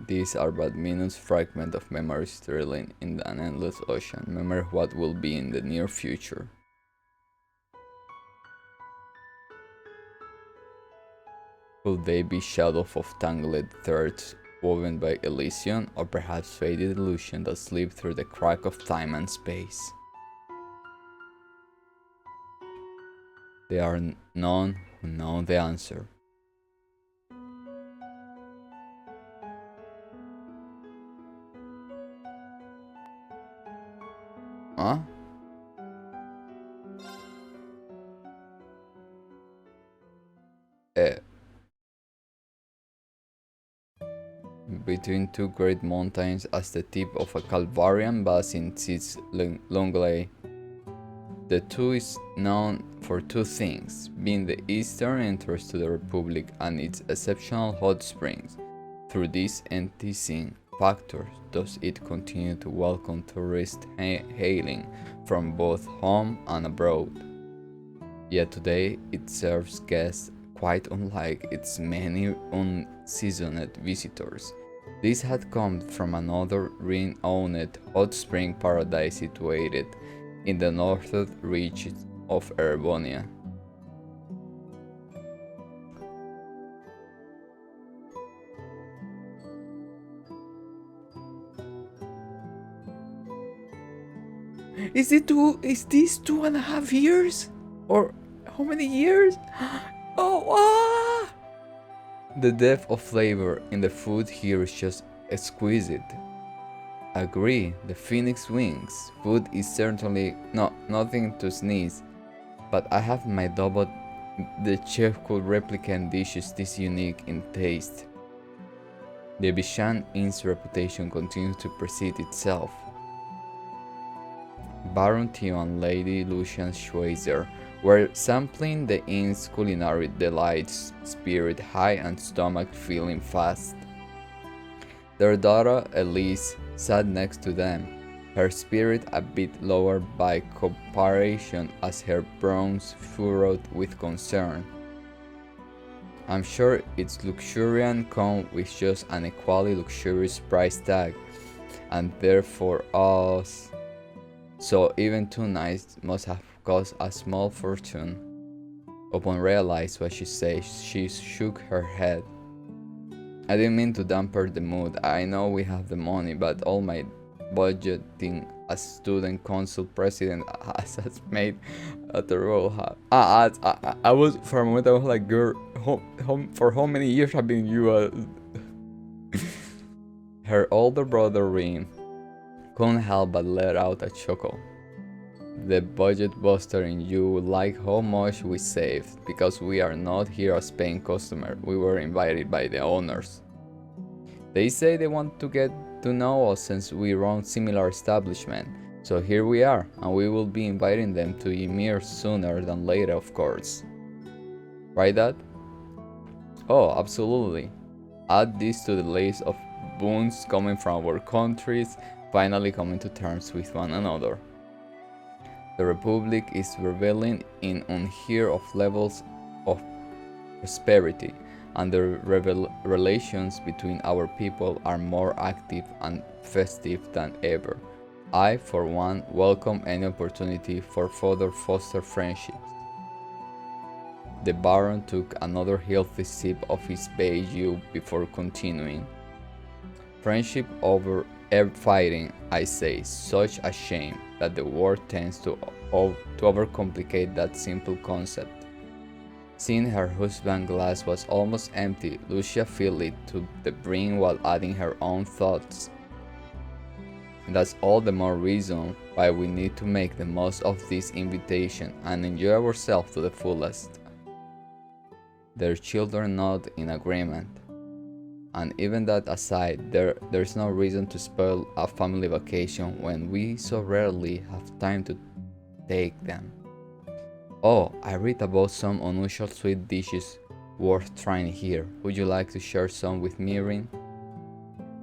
these are but minute fragments of memories drilling in an endless ocean. Remember what will be in the near future. Could they be shadows of tangled threads woven by Elysium, or perhaps faded illusion that slip through the crack of time and space? There are none who know the answer. Huh? Between two great mountains, as the tip of a Calvarian basin sits Longley. The two is known for two things, being the eastern entrance to the Republic and its exceptional hot springs. Through these enticing factors does it continue to welcome tourists hailing from both home and abroad. Yet today it serves guests quite unlike its many unseasoned visitors. These had come from another renowned hot spring paradise situated in the northern reaches of Erebonia. Is this 2.5 years? Or how many years? Oh, The depth of flavor in the food here is just exquisite. Agree, the phoenix wings. Food is certainly nothing to sneeze, but I have my doubt the chef could replicate dishes this unique in taste. The Bishan Inn's reputation continues to precede itself. Baron Theo and Lady Lucian Schweizer were sampling the inn's culinary delights, spirit high and stomach feeling fast. Their daughter Elise sat next to them, her spirit a bit lower by comparison as her brows furrowed with concern. I'm sure its luxuriant comes with just an equally luxurious price tag, and therefore us. So even 2 nights must have cost a small fortune. Upon realizing what she said, she shook her head. I didn't mean to dampen the mood. I know we have the money, but all my budgeting as student council president has made a terrible I was for a moment I was like, girl, for how many years have been you? Her older brother Reem couldn't help but let out a chuckle. The budget buster in you would like how much we saved, because we are not here as paying customer. We were invited by the owners. They say they want to get to know us since we run similar establishment. So here we are, and we will be inviting them to Ymir sooner than later, of course. Right, Dad? Oh, absolutely. Add this to the list of boons coming from our countries, finally coming to terms with one another. The Republic is reveling in unheard of levels of prosperity, and the relations between our people are more active and festive than ever. I, for one, welcome any opportunity for further foster friendships. The Baron took another healthy sip of his Beiju before continuing. Friendship over fighting, I say, such a shame that the world tends to overcomplicate that simple concept. Seeing her husband's glass was almost empty, Lucia filled it to the brim while adding her own thoughts. And that's all the more reason why we need to make the most of this invitation and enjoy ourselves to the fullest. Their children nod in agreement. And even that aside, there's no reason to spoil a family vacation when we so rarely have time to take them. Oh, I read about some unusual sweet dishes worth trying here. Would you like to share some with me, Rin?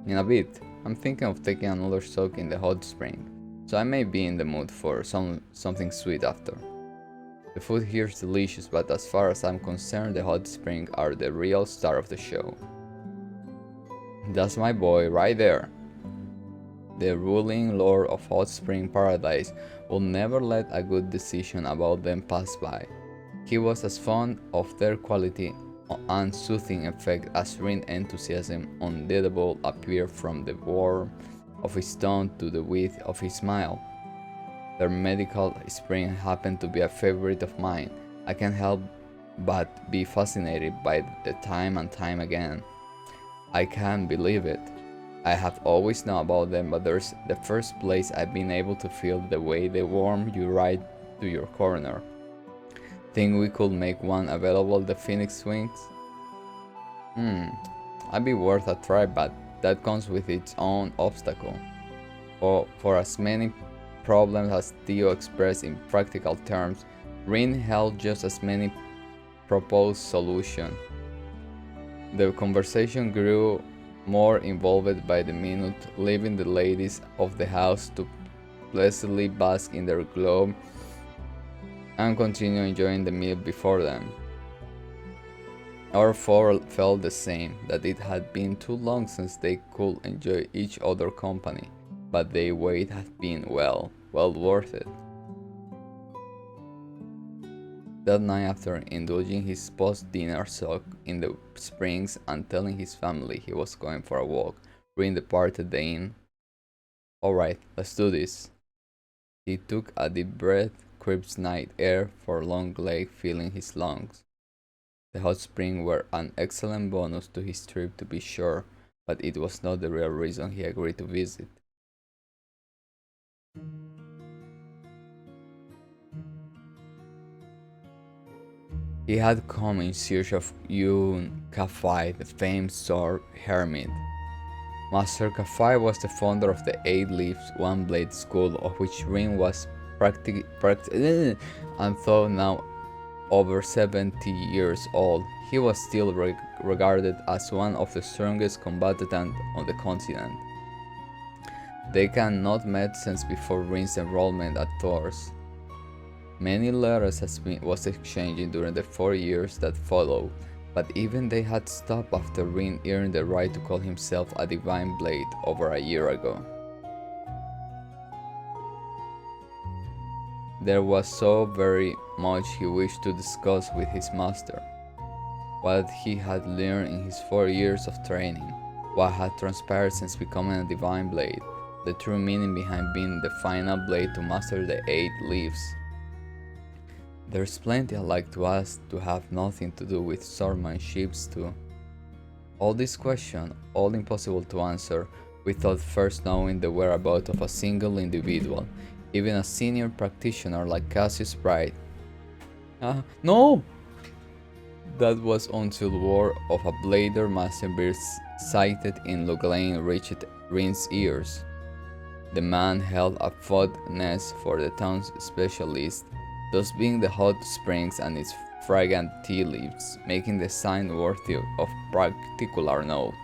In a bit. I'm thinking of taking another soak in the hot spring, so I may be in the mood for something sweet after. The food here is delicious, but as far as I'm concerned, the hot springs are the real star of the show. That's my boy right there. The ruling lord of Hot Spring Paradise will never let a good decision about them pass by. He was as fond of their quality and soothing effect as Rin enthusiasm undeniable appeared from the warmth of his tone to the width of his smile. Their medical spring happened to be a favorite of mine. I can't help but be fascinated by the time and time again. I can't believe it. I have always known about them, but there's the first place I've been able to feel the way they warm you right to your corner. Think we could make one available the Phoenix Wings? I'd be worth a try, but that comes with its own obstacle. For as many problems as Theo expressed in practical terms, Rin held just as many proposed solutions. The conversation grew more involved by the minute, leaving the ladies of the house to placidly bask in their glow and continue enjoying the meal before them. Our four felt the same, that it had been too long since they could enjoy each other's company, but the wait had been well worth it. That night, after indulging his post-dinner soak in the springs and telling his family he was going for a walk, Rin departed the inn. "Alright, let's do this." He took a deep breath, crisp night air for a long leg filling his lungs. The hot springs were an excellent bonus to his trip, to be sure, but it was not the real reason he agreed to visit. He had come in search of Yun Kafai, the famed sword hermit. Master Kafai was the founder of the Eight Leaves One Blade School, of which Rin was and though now over 70 years old, he was still regarded as one of the strongest combatants on the continent. They had not met since before Rin's enrollment at Thor's. Many letters was exchanged during the 4 years that followed, but even they had stopped after Rin earned the right to call himself a Divine Blade over a year ago. There was so very much he wished to discuss with his master. What he had learned in his 4 years of training, what had transpired since becoming a Divine Blade, the true meaning behind being the final blade to master the 8 leaves. There's plenty I'd like to ask to have nothing to do with swordmanship too. All these questions, all impossible to answer, without first knowing the whereabouts of a single individual, even a senior practitioner like Cassius Bright. No! That was until word of a blader master sighted in Luglain reached Rin's ears. The man held a fondness for the town's specialist, thus being the hot springs and its fragrant tea leaves, making the sign worthy of particular note.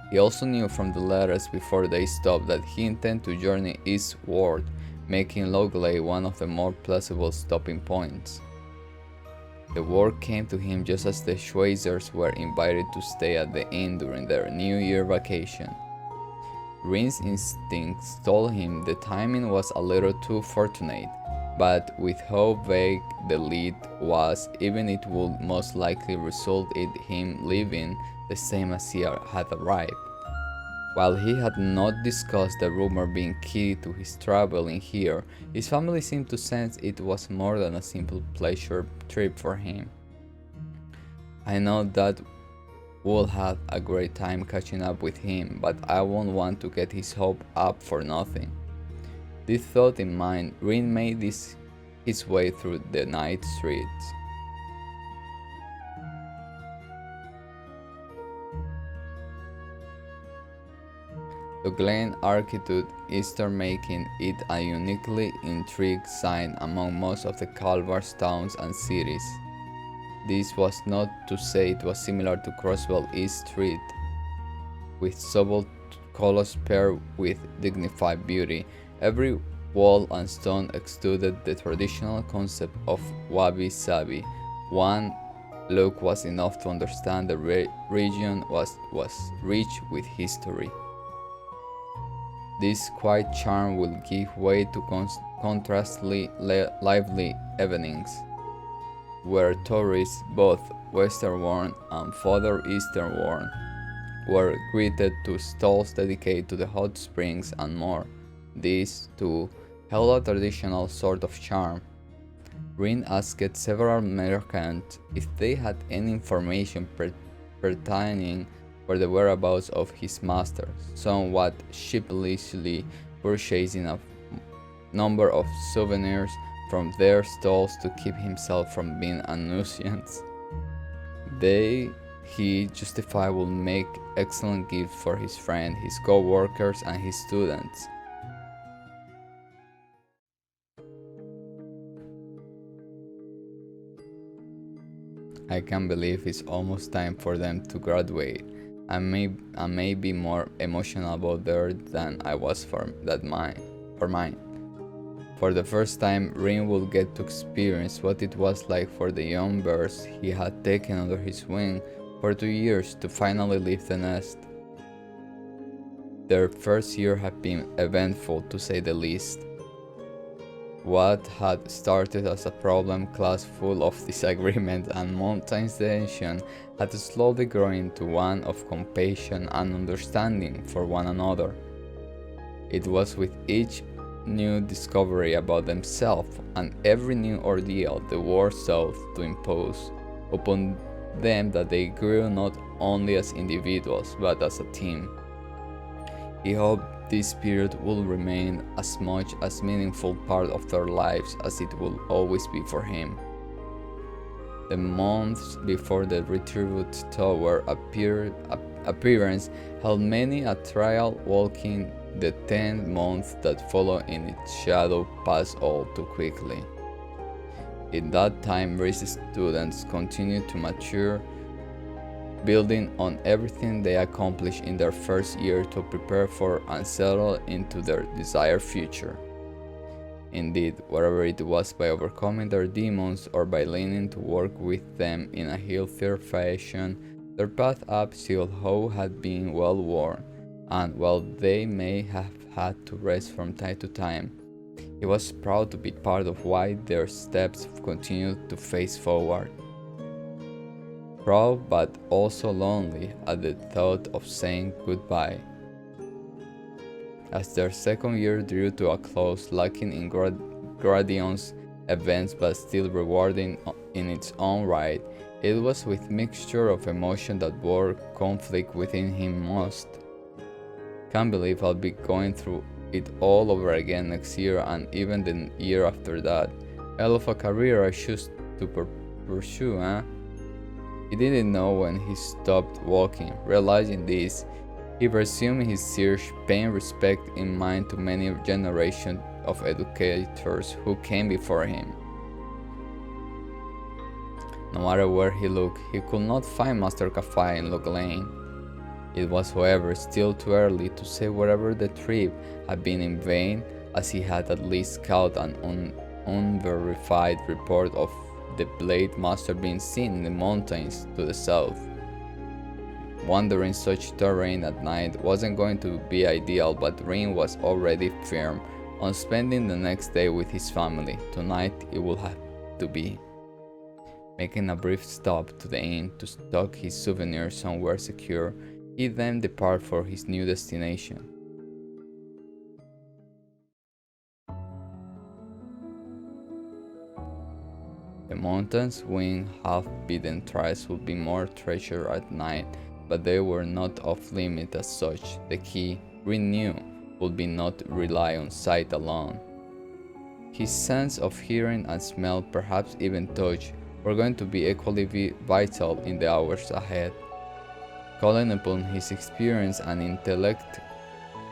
He also knew from the letters before they stopped that he intended to journey eastward, making Logley one of the more plausible stopping points. The word came to him just as the Schweizers were invited to stay at the inn during their New Year vacation. Rin's instincts told him the timing was a little too fortunate, but with how vague the lead was, even it would most likely result in him leaving the same as he had arrived. While he had not discussed the rumor being key to his traveling here, his family seemed to sense it was more than a simple pleasure trip for him. I know that we'll have a great time catching up with him, but I won't want to get his hope up for nothing. This thought in mind, Rin made his way through the night streets. The Glen architecture is making it a uniquely intriguing sign among most of the CALVARD towns and cities. This was not to say it was similar to Crosswell East Street, with subtle colors paired with dignified beauty. Every wall and stone exuded the traditional concept of wabi-sabi, one Luke was enough to understand the region was rich with history. This quiet charm will give way to contrastly lively evenings, where tourists, both Western-born and Further Eastern-born, were greeted to stalls dedicated to the hot springs and more. This, too, held a traditional sort of charm. Rin asked several merchants if they had any information pertaining for the whereabouts of his master, somewhat sheepishly purchasing a number of souvenirs from their stalls to keep himself from being a nuisance. He justified would make excellent gifts for his friends, his co-workers, and his students. I can't believe it's almost time for them to graduate. I may be more emotional about theirs than I was for mine. For the first time, Rin would get to experience what it was like for the young birds he had taken under his wing for 2 years to finally leave the nest. Their first year had been eventful, to say the least. What had started as a problem class full of disagreement and mountainous tension had slowly grown into one of compassion and understanding for one another. It was with each new discovery about themselves and every new ordeal the world sought to impose upon them that they grew not only as individuals but as a team. He hoped this period will remain as much as meaningful part of their lives as it will always be for him. The months before the Retrobute Tower appearance held many a trial, walking the 10 months that followed in its shadow passed all too quickly. In that time, Reese's students continued to mature, building on everything they accomplished in their first year to prepare for and settle into their desired future. Indeed, whether it was by overcoming their demons or by learning to work with them in a healthier fashion, their path up still had been well worn, and while they may have had to rest from time to time, he was proud to be part of why their steps continued to face forward. Proud but also lonely at the thought of saying goodbye. As their second year drew to a close, lacking in grandiose events but still rewarding in its own right, it was with mixture of emotion that bore conflict within him most. Can't believe I'll be going through it all over again next year and even the year after that. Hell of a career I choose to pursue, huh? He didn't know when he stopped walking. Realizing this, he resumed his search, paying respect in mind to many generations of educators who came before him. No matter where he looked, he could not find Master Cafe in Lock Lane. It was, however, still too early to say whether the trip had been in vain, as he had at least caught an unverified report of the Blade Master being seen in the mountains to the south. Wandering such terrain at night wasn't going to be ideal, but Rin was already firm on spending the next day with his family. Tonight it would have to be. Making a brief stop to the inn to stock his souvenirs somewhere secure, he then departed for his new destination. The mountains wing half-beaten trails would be more treasured at night, but they were not off limit as such. The key, Rin knew, would be not rely on sight alone. His sense of hearing and smell, perhaps even touch, were going to be equally vital in the hours ahead. Calling upon his experience and intellect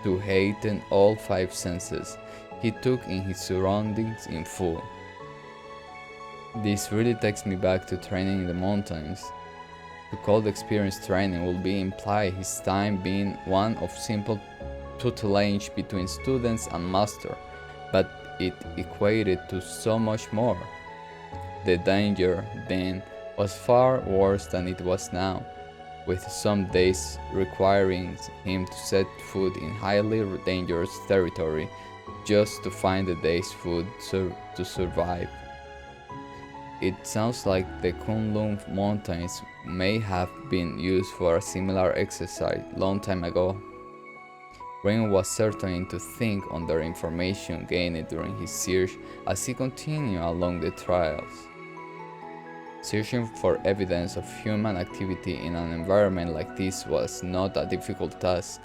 to heighten all 5 senses, he took in his surroundings in full. This really takes me back to training in the mountains. To call the experience training would be imply his time being one of simple tutelage between students and master, but it equated to so much more. The danger, then, was far worse than it was now, with some days requiring him to set foot in highly dangerous territory just to find the day's food to survive. It sounds like the Kunlun Mountains may have been used for a similar exercise long time ago. Rin was starting to think on the information gained during his search as he continued along the trails. Searching for evidence of human activity in an environment like this was not a difficult task.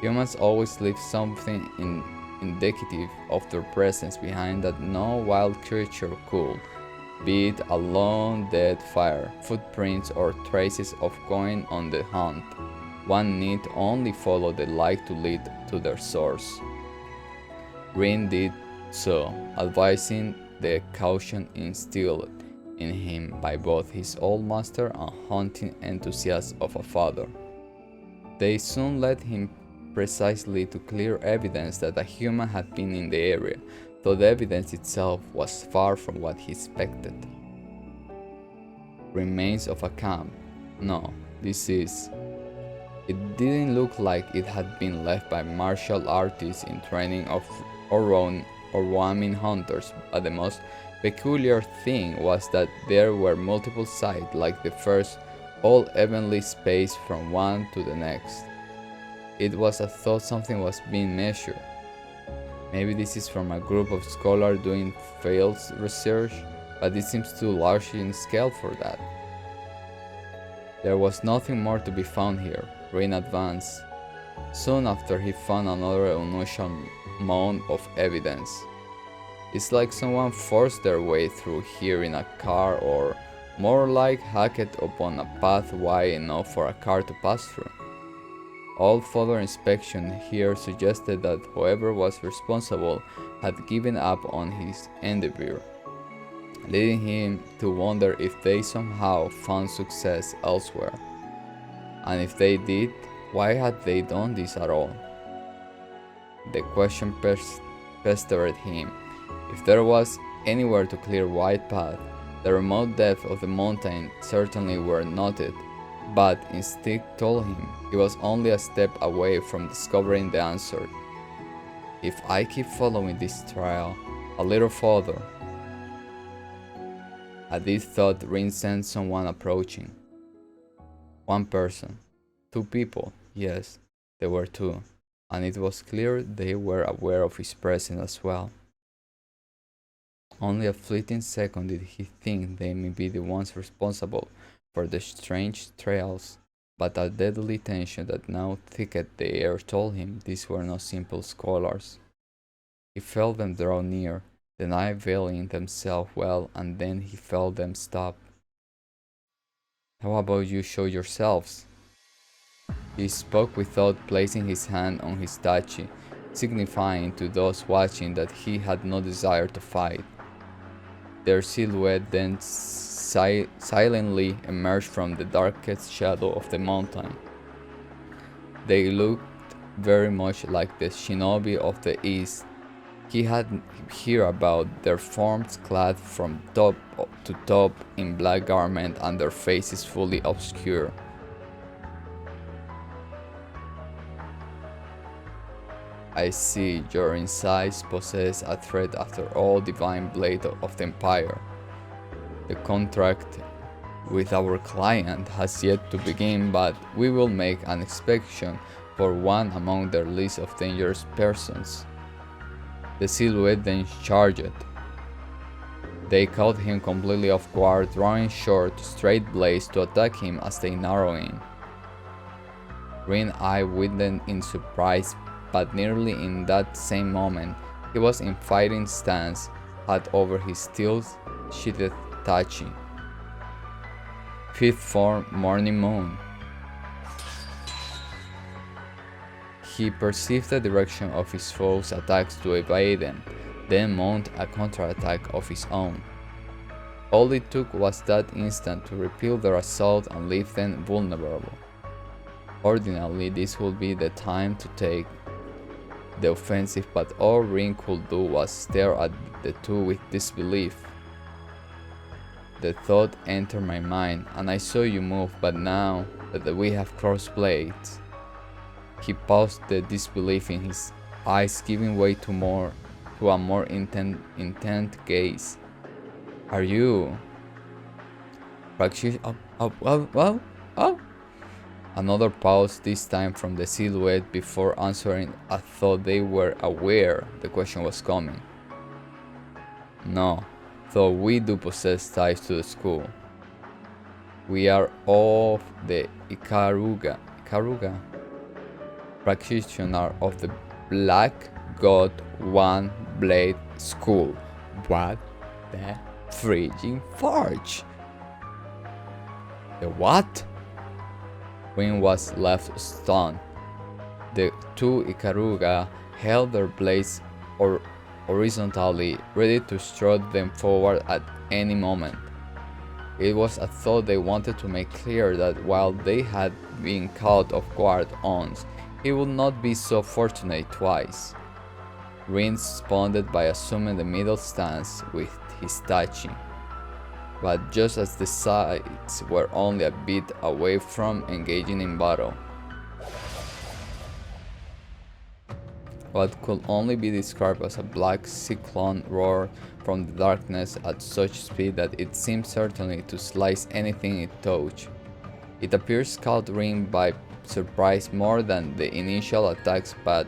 Humans always leave something indicative of their presence behind that no wild creature could, be it a lone dead fire, footprints, or traces of going on the hunt. One need only follow the light to lead to their source. Rin did so, advising the caution instilled in him by both his old master and hunting enthusiast of a father. They soon led him precisely to clear evidence that a human had been in the area, though the evidence itself was far from what he expected. Remains of a camp. No, this is. It didn't look like it had been left by martial artists in training or roaming hunters, but the most peculiar thing was that there were multiple sites like the first, all evenly spaced from one to the next. It was as though something was being measured. Maybe this is from a group of scholars doing field research, but it seems too large in scale for that. There was nothing more to be found here. Rin advanced. Soon after he found another unusual mound of evidence. It's like someone forced their way through here in a car, or more like hacked upon a path wide enough for a car to pass through. All further inspection here suggested that whoever was responsible had given up on his endeavor, leading him to wonder if they somehow found success elsewhere. And if they did, why had they done this at all? The question pestered him. If there was anywhere to clear wide path, the remote depth of the mountain certainly were noted, but instinct told him he was only a step away from discovering the answer. If I keep following this trail a little further. At this thought, Rin sensed someone approaching. One person. Two people, yes, there were two, and it was clear they were aware of his presence as well. Only a fleeting second did he think they may be the ones responsible for the strange trails, but a deadly tension that now thickened the air told him these were no simple scholars. He felt them draw near, the knife veiling themselves well, and then he felt them stop. How about you show yourselves? He spoke without placing his hand on his tachi, signifying to those watching that he had no desire to fight. Their silhouette then silently emerged from the darkest shadow of the mountain. They looked very much like the shinobi of the east he had heard about, their forms clad from top to top in black garment and their faces fully obscure. I see your insides possess a threat after all, divine blade of the Empire. The contract with our client has yet to begin, but we will make an exception for one among their list of dangerous persons. The silhouette then charged. They caught him completely off guard, drawing short, straight blades to attack him as they narrowed in. Rin eyed widened in surprise, but nearly in that same moment, he was in fighting stance, had over his steel-sheathed tachi. Fifth form Morning Moon. He perceived the direction of his foes' attacks to evade them, then mount a counterattack of his own. All it took was that instant to repel their assault and leave them vulnerable. Ordinarily, this would be the time to take the offensive, but all Rin could do was stare at the two with disbelief. The thought entered my mind, and I saw you move, but now that we have crossed blades. He paused, the disbelief in his eyes giving way to a more intent gaze. Are you? Oh. Another pause, this time from the silhouette. Before answering, I thought they were aware the question was coming. No, though we do possess ties to the school. We are of the Ikaruga practitioner of the Black God One Blade School. What the freaking fudge? The what? Rin was left stunned. The two Ikaruga held their blades horizontally, ready to strut them forward at any moment. It was as though they wanted to make clear that while they had been caught off guard once, he would not be so fortunate twice. Rin responded by assuming the middle stance with his touching, but just as the sides were only a bit away from engaging in battle. What could only be described as a black cyclone roared from the darkness at such speed that it seemed certainly to slice anything it touched. It appeared caught Rin by surprise more than the initial attacks by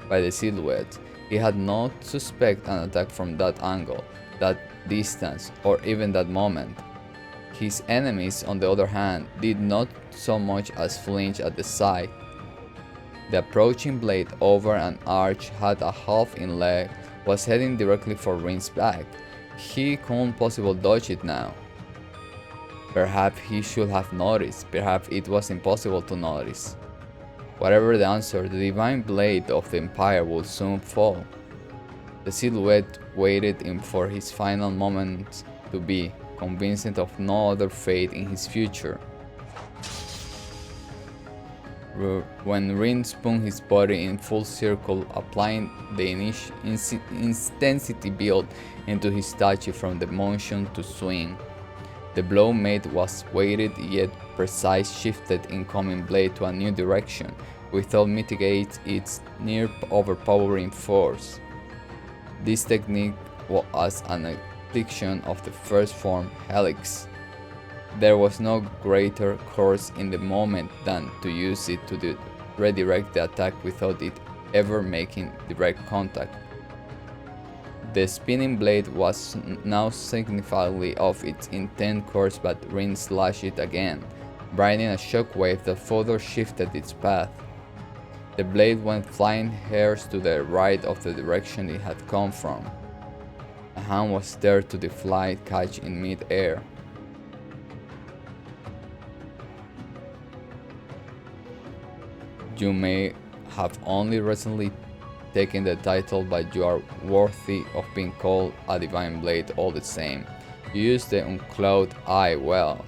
the silhouette. He had not suspected an attack from that angle, that distance, or even that moment. His enemies, on the other hand, did not so much as flinch at the sight. The approaching blade over an arch had a half in leg, was heading directly for Rin's back. He couldn't possibly dodge it now. Perhaps he should have noticed, perhaps it was impossible to notice. Whatever the answer, the divine blade of the Empire would soon fall. The silhouette waited for his final moment to be, convinced of no other fate in his future. When Rin spun his body in full circle, applying the intensity built into his statue from the motion to swing, the blow made was weighted yet precise, shifted incoming blade to a new direction, without mitigating its near overpowering force. This technique was an addiction of the first form, helix. There was no greater course in the moment than to use it to redirect the attack without it ever making direct contact. The spinning blade was now significantly off its intended course, but Rin slashed it again, bringing a shockwave that further shifted its path. The blade went flying hairs to the right of the direction it had come from. A hand was there to deflect catch in mid-air. You may have only recently taken the title, but you are worthy of being called a divine blade all the same. You used the unclouded eye well.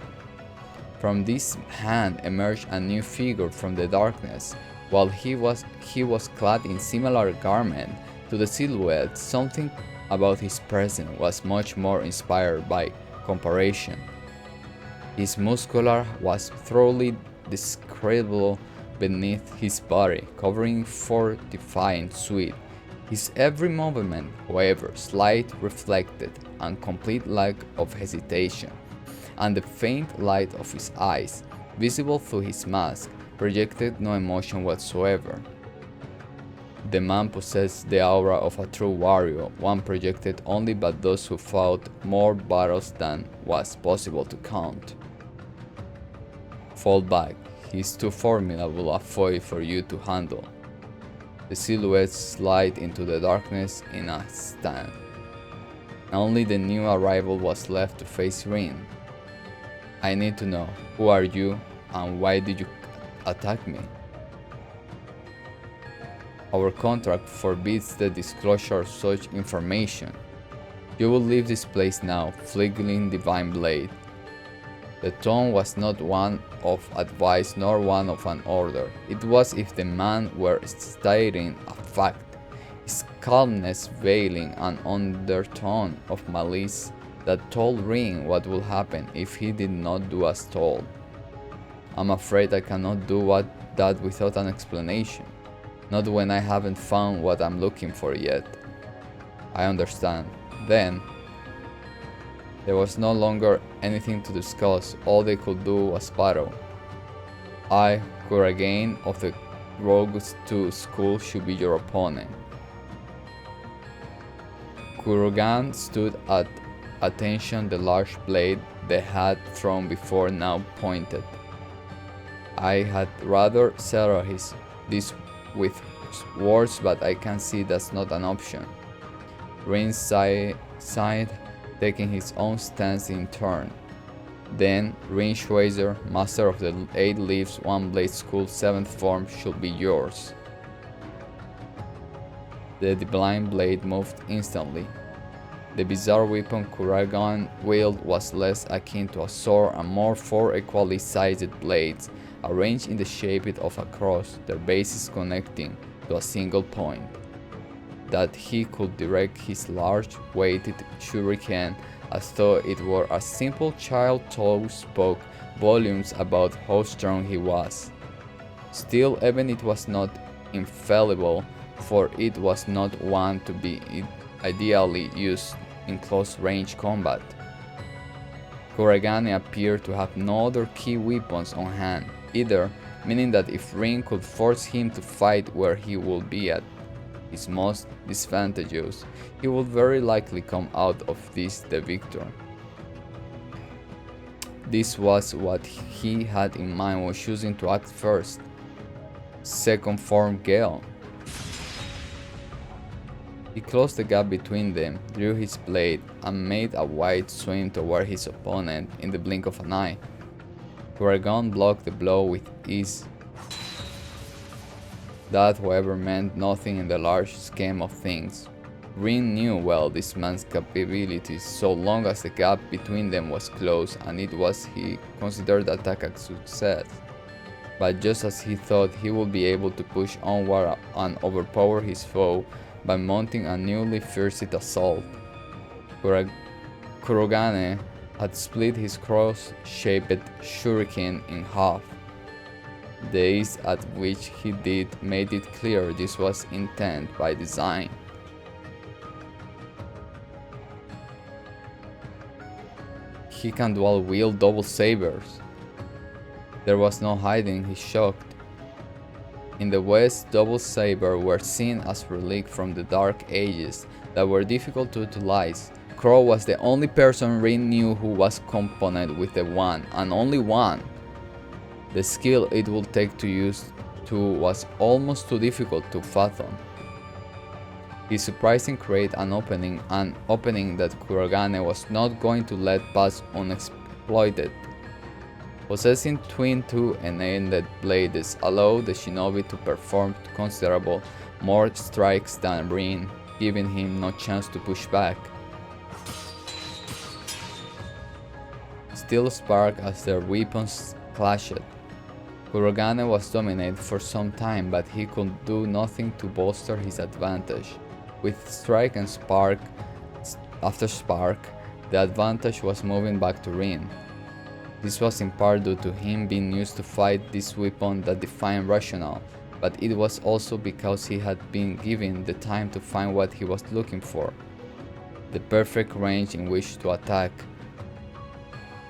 From this hand emerged a new figure from the darkness. While he was clad in similar garment to the silhouette, something about his presence was much more inspired by comparison. His muscular was thoroughly describable beneath his body, covering fortifying sweep. His every movement, however slight, reflected a complete lack of hesitation, and the faint light of his eyes, visible through his mask, projected no emotion whatsoever. The man possessed the aura of a true warrior, one projected only by those who fought more battles than was possible to count. Fall back. He is too formidable a foe for you to handle. The silhouette slid into the darkness in a stand. Only the new arrival was left to face Rin. I need to know, who are you and why did you attack me? Our contract forbids the disclosure of such information. You will leave this place now, flickering divine blade. The tone was not one of advice nor one of an order. It was as if the man were stating a fact, his calmness veiling an undertone of malice that told Rin what would happen if he did not do as told. I'm afraid I cannot do that without an explanation, not when I haven't found what I'm looking for yet. I understand. Then, there was no longer anything to discuss. All they could do was battle. I, Kuran of the Rogues 2 school, should be your opponent. Kuran stood at attention, the large blade they had thrown before now pointed. I had rather settle this with words, but I can see that's not an option. Rin sighed, taking his own stance in turn. Then, Rin Schweizer, master of the 8 Leaves One Blade School 7th form, should be yours. The blind blade moved instantly. The bizarre weapon Kuran wielded was less akin to a sword and more 4 equally sized blades, arranged in the shape of a cross, their bases connecting to a single point. That he could direct his large, weighted shuriken as though it were a simple child toy spoke volumes about how strong he was. Still, even it was not infallible, for it was not one to be ideally used in close-range combat. Kuran appeared to have no other key weapons on hand, either, meaning that if Rin could force him to fight where he would be at his most disadvantageous, he would very likely come out of this the victor. This was what he had in mind when choosing to act first. Second form Gale. He closed the gap between them, drew his blade, and made a wide swing toward his opponent in the blink of an eye. Kuran blocked the blow with ease. That, however, meant nothing in the large scheme of things. Rin knew well this man's capabilities so long as the gap between them was closed, and it was he considered the attack a success. But just as he thought he would be able to push onward and overpower his foe by mounting a newly fierce assault, Kuran had split his cross-shaped shuriken in half. The ease at which he did made it clear this was intent by design. He can dual wield double sabers. There was no hiding his shock. In the West, double sabers were seen as relics from the Dark Ages that were difficult to utilize. Crow was the only person Rin knew who was competent with the one, and only one. The skill it would take to use two was almost too difficult to fathom. His surprising created an opening that Kuran was not going to let pass unexploited. Possessing twin two-ended blades allowed the shinobi to perform considerable more strikes than Rin, giving him no chance to push back. Steel sparked as their weapons clashed. Kuran was dominated for some time, but he could do nothing to bolster his advantage. With strike and spark after spark, the advantage was moving back to Rin. This was in part due to him being used to fight this weapon that defied rationale, but it was also because he had been given the time to find what he was looking for, the perfect range in which to attack.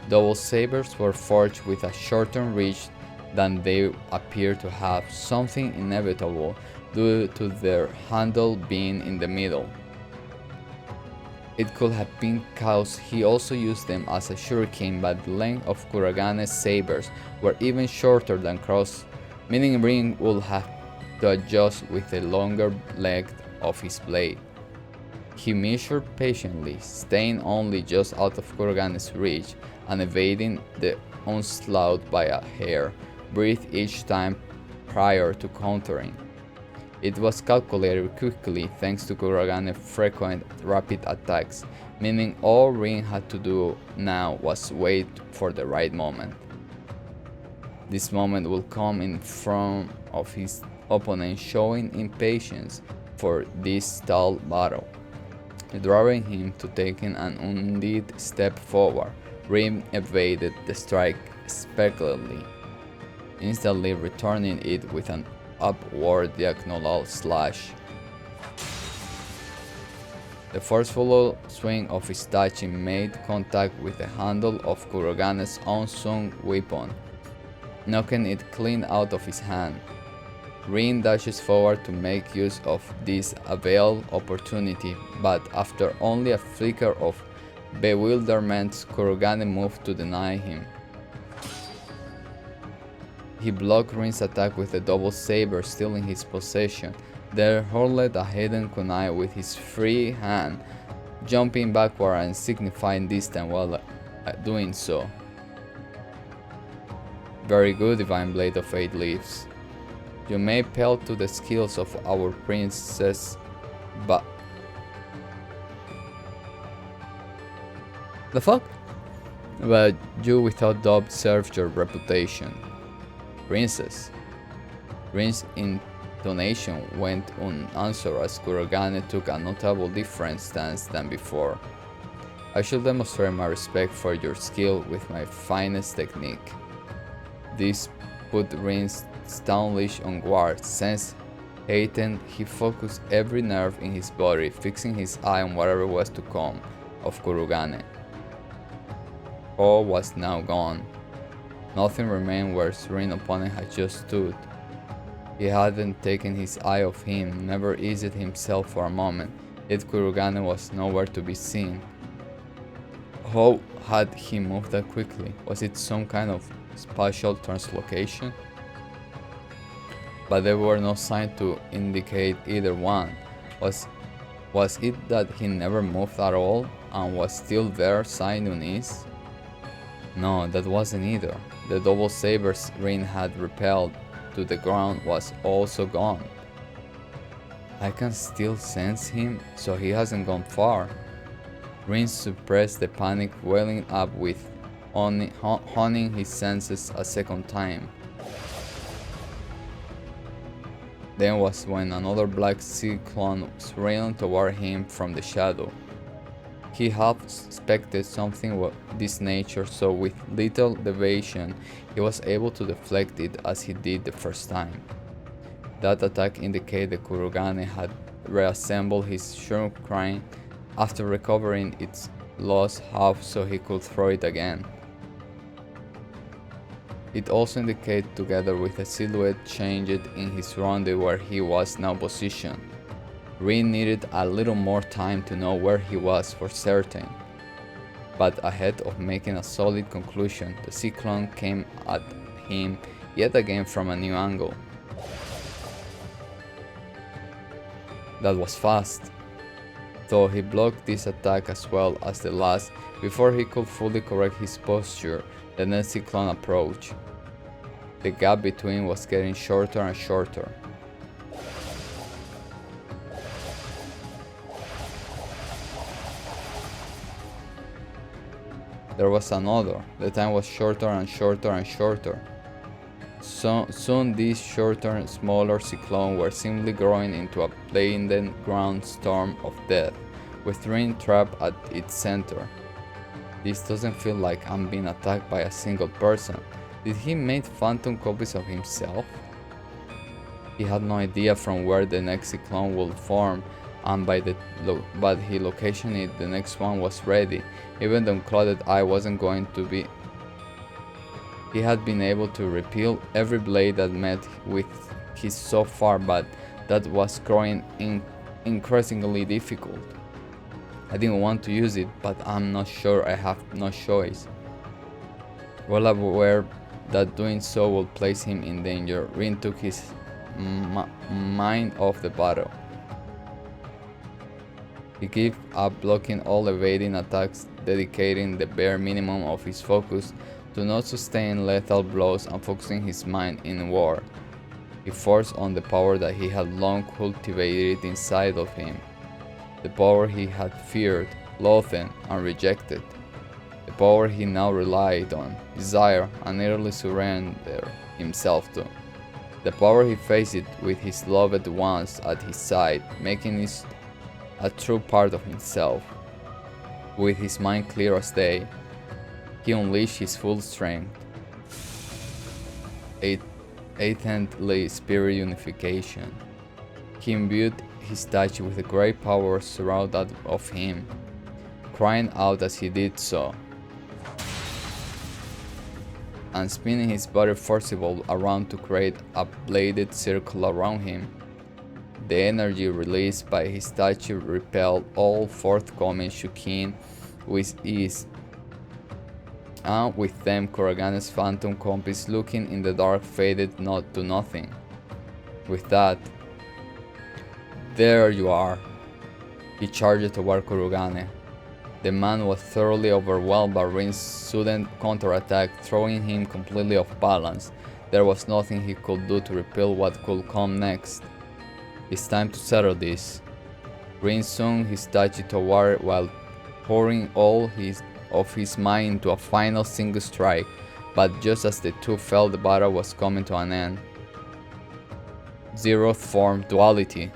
Double sabers were forged with a shorter reach than they appeared to have, something inevitable due to their handle being in the middle. It could have been because he also used them as a shuriken, but the length of Kuran's sabers were even shorter than Cross, meaning Rin would have to adjust with the longer length of his blade. He measured patiently, staying only just out of Kuran's reach and evading the onslaught by a hair, breathed each time prior to countering. It was calculated quickly thanks to Kuran's frequent rapid attacks, meaning all Rin had to do now was wait for the right moment. This moment will come in front of his opponent showing impatience for this stalled battle. driving him to taking an undid step forward. Rin evaded the strike spectacularly, instantly returning it with an upward diagonal slash. The forceful swing of his Itachi made contact with the handle of Kuragane's unsung weapon, knocking it clean out of his hand. Rin dashes forward to make use of this availed opportunity, but after only a flicker of bewilderment, Kurogane moved to deny him. He blocked Rin's attack with a double saber still in his possession, then hurled a hidden kunai with his free hand, jumping backward and signifying distance while doing so. Very good, Divine Blade of 8 Leaves. You may appeal to the skills of our princess, but... The fuck? But you without doubt served your reputation. Princess. Rin's intonation went unanswered as Kurogane took a notable different stance than before. I should demonstrate my respect for your skill with my finest technique. This put Rin's Stonefish on guard. Since heightened, he focused every nerve in his body, fixing his eye on whatever was to come of Kurogane. All was now gone. Nothing remained where Rin's opponent had just stood. He hadn't taken his eye off him, never eased himself for a moment, yet Kurogane was nowhere to be seen. How had he moved that quickly? Was it some kind of spatial translocation? But there were no signs to indicate either one. Was it that he never moved at all and was still there sighing on ease? No, that wasn't either. The double sabers Rin had repelled to the ground was also gone. I can still sense him, so he hasn't gone far. Rin suppressed the panic welling up with honing his senses a second time. Then was when another black cyclone railed toward him from the shadow. He half expected something of this nature, so with little deviation he was able to deflect it as he did the first time. That attack indicated Kurogane had reassembled his shuriken after recovering its lost half so he could throw it again. It also indicated, together with a silhouette changed in his roundel where he was now positioned. Rin needed a little more time to know where he was for certain. But ahead of making a solid conclusion, the cyclone came at him yet again from a new angle. That was fast, though he blocked this attack as well as the last before he could fully correct his posture. The next cyclone approached. The gap between was getting shorter and shorter. There was another. The time was shorter and shorter and shorter. Soon these shorter, smaller cyclones were simply growing into a blinding ground storm of death, with Rin trapped at its center. This doesn't feel like I'm being attacked by a single person. Did he make phantom copies of himself? He had no idea from where the next cyclone would form, and by he located it, the next one was ready. Even the unclouded eye wasn't going to be. He had been able to repel every blade that met with his so far, but that was growing increasingly difficult. I didn't want to use it, but I'm not sure I have no choice. Well aware that doing so would place him in danger, Rin took his mind off the battle. He gave up blocking all evading attacks, dedicating the bare minimum of his focus to not sustain lethal blows and focusing his mind in war. He forced on the power that he had long cultivated inside of him, the power he had feared, loathed, and rejected, the power he now relied on, desired, and nearly surrendered himself to, the power he faced with his loved ones at his side, making a true part of himself. With his mind clear as day, he unleashed his full strength. Eighteenthly spirit unification. He imbued his statue with a great power surrounded of him, crying out as he did so, and spinning his body forcibly around to create a bladed circle around him. The energy released by his statue repelled all forthcoming Shukin with ease, and with them Kuragane's phantom compass looking in the dark faded not to nothing. With that, there you are. He charged toward Kurugane. The man was thoroughly overwhelmed by Rin's sudden counterattack, throwing him completely off balance. There was nothing he could do to repel what could come next. It's time to settle this. Rin swung his statue toward while pouring all of his might into a final single strike, but just as the two felt the battle was coming to an end. Zeroth form duality.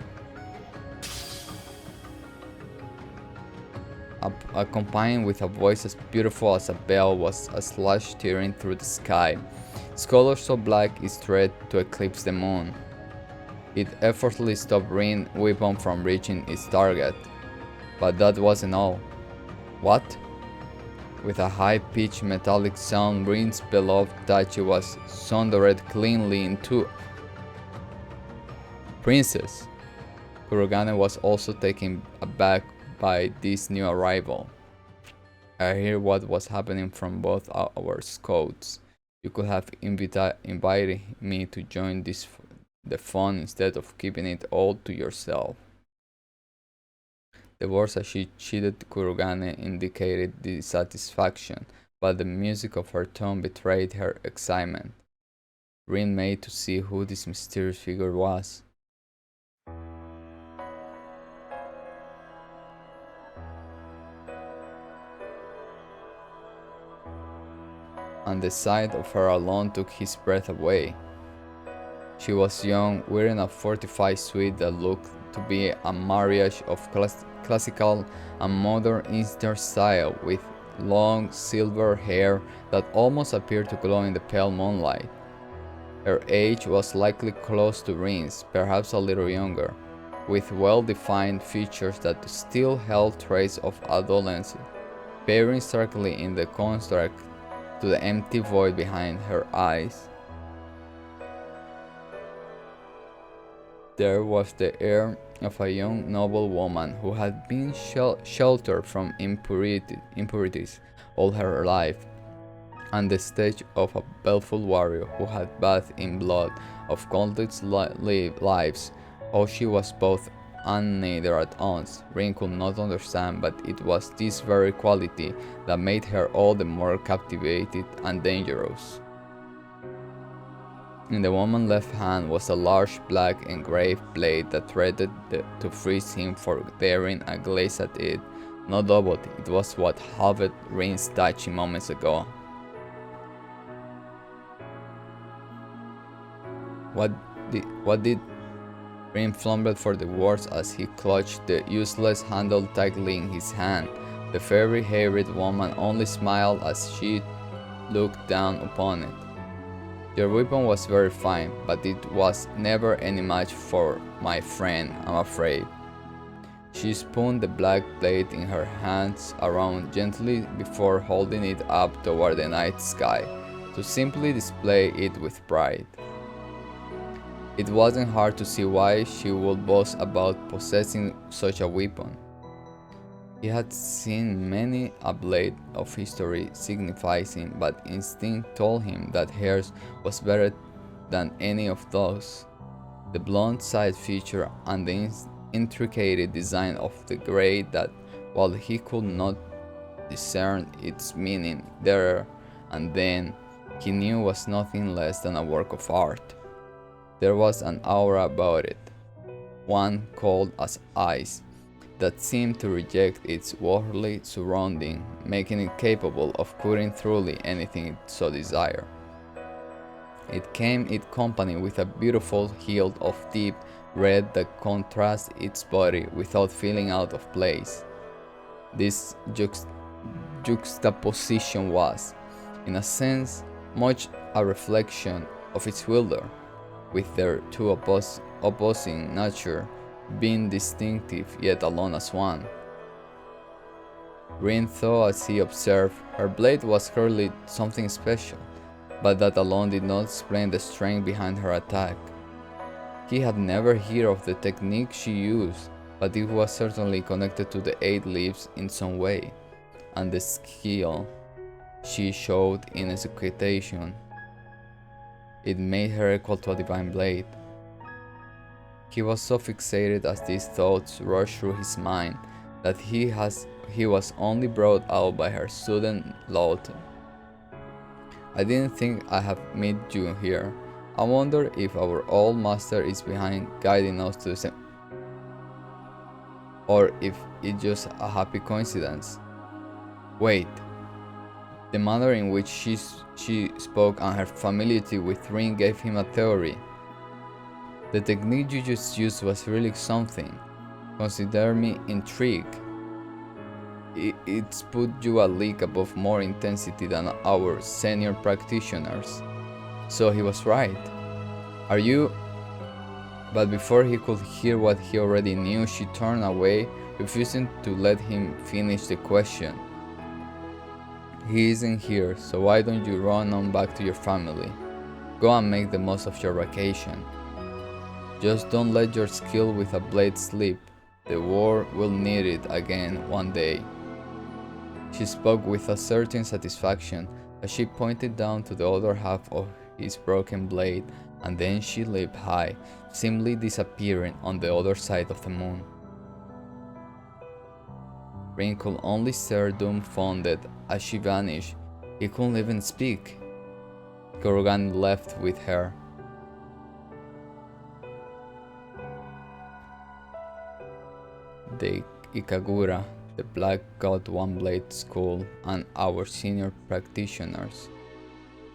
Accompanied with a voice as beautiful as a bell was a slash tearing through the sky. Its color so black it threatened to eclipse the moon. It effortlessly stopped Rin's weapon from reaching its target. But that wasn't all. What? With a high-pitched metallic sound, Rin's beloved statue was sundered cleanly in two. Princess! Kurogane was also taken aback by this new arrival. I hear what was happening from both our scouts. You could have invited me to join the fun instead of keeping it all to yourself. The words as she cheated Kurogane indicated dissatisfaction, but the music of her tone betrayed her excitement. Rin made to see who this mysterious figure was. And the sight of her alone took his breath away. She was young, wearing a fortified suit that looked to be a marriage of classical and modern Eastern style, with long silver hair that almost appeared to glow in the pale moonlight. Her age was likely close to Rin's, perhaps a little younger, with well-defined features that still held traces of adolescence, peering starkly in the contrast to the empty void behind her eyes. There was the air of a young noble woman who had been sheltered from impurities all her life, and the stage of a baleful warrior who had bathed in blood of countless lives. How she was both and neither at once, Rin could not understand, but it was this very quality that made her all the more captivating and dangerous. In the woman's left hand was a large black engraved blade that threatened to freeze him for daring a gaze at it. No doubt it was what halved Rin's statue moments ago. What did Rin flumbled for the words as he clutched the useless handle tightly in his hand. The fairy-haired woman only smiled as she looked down upon it. Your weapon was very fine, but it was never any match for my friend, I'm afraid. She spun the black blade in her hands around gently before holding it up toward the night sky, to simply display it with pride. It wasn't hard to see why she would boast about possessing such a weapon. He had seen many a blade of history signifying, but instinct told him that hers was better than any of those. The blunt side feature and the intricate design of the grade that, while he could not discern its meaning there and then, he knew was nothing less than a work of art. There was an aura about it, one cold as ice, that seemed to reject its worldly surrounding, making it capable of cutting through anything it so desired. It came in company with a beautiful hilt of deep red that contrasts its body without feeling out of place. This juxtaposition was, in a sense, much a reflection of its wielder, with their two opposing nature being distinctive yet alone as one. Rin thought as he observed, her blade was clearly something special, but that alone did not explain the strength behind her attack. He had never heard of the technique she used, but it was certainly connected to the 8 leaves in some way, and the skill she showed in execution. It made her equal to a divine blade. He was so fixated as these thoughts rushed through his mind that he was only brought out by her sudden laughter. I didn't think I have met you here. I wonder if our old master is behind guiding us to the same, or if it's just a happy coincidence. Wait. The manner in which she spoke and her familiarity with Rin gave him a theory. The technique you just used was really something. Consider me intrigued. It's put you a league above more intensity than our senior practitioners. So he was right. Are you? But before he could hear what he already knew, she turned away, refusing to let him finish the question. He isn't here, so why don't you run on back to your family? Go and make the most of your vacation. Just don't let your skill with a blade slip. The war will need it again one day. She spoke with a certain satisfaction as she pointed down to the other half of his broken blade, and then she leaped high, simply disappearing on the other side of the moon. Rin could only stare dumbfounded as she vanished. He couldn't even speak. Kuran left with her. The Ikagura, the Black God One Blade School, and our senior practitioners.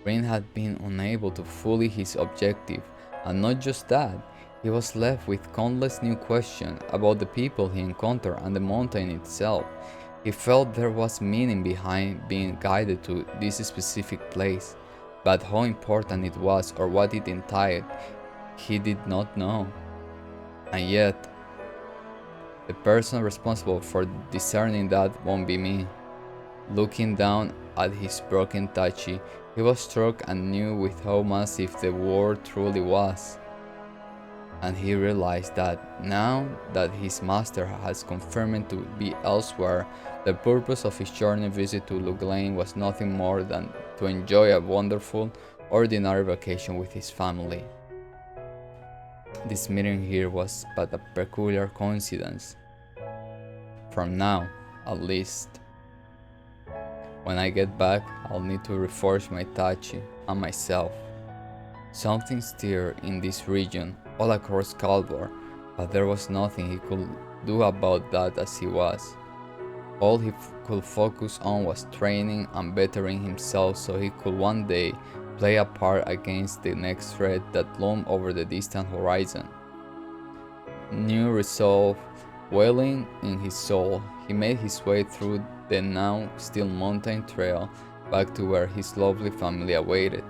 Rin had been unable to fulfill his objective, and not just that, he was left with countless new questions about the people he encountered and the mountain itself. He felt there was meaning behind being guided to this specific place, but how important it was or what it entailed, he did not know. And yet, the person responsible for discerning that won't be me. Looking down at his broken tachi, he was struck anew with how massive the world truly was. And he realized that now that his master has confirmed to be elsewhere, the purpose of his journey visit to Luglain was nothing more than to enjoy a wonderful, ordinary vacation with his family. This meeting here was but a peculiar coincidence. From now, at least. When I get back, I'll need to reforge my tachi and myself. Something stirred in this region, all across CALVARD, but there was nothing he could do about that as he was. All he could focus on was training and bettering himself so he could one day play a part against the next threat that loomed over the distant horizon. New resolve welling in his soul, he made his way through the now still mountain trail back to where his lovely family awaited.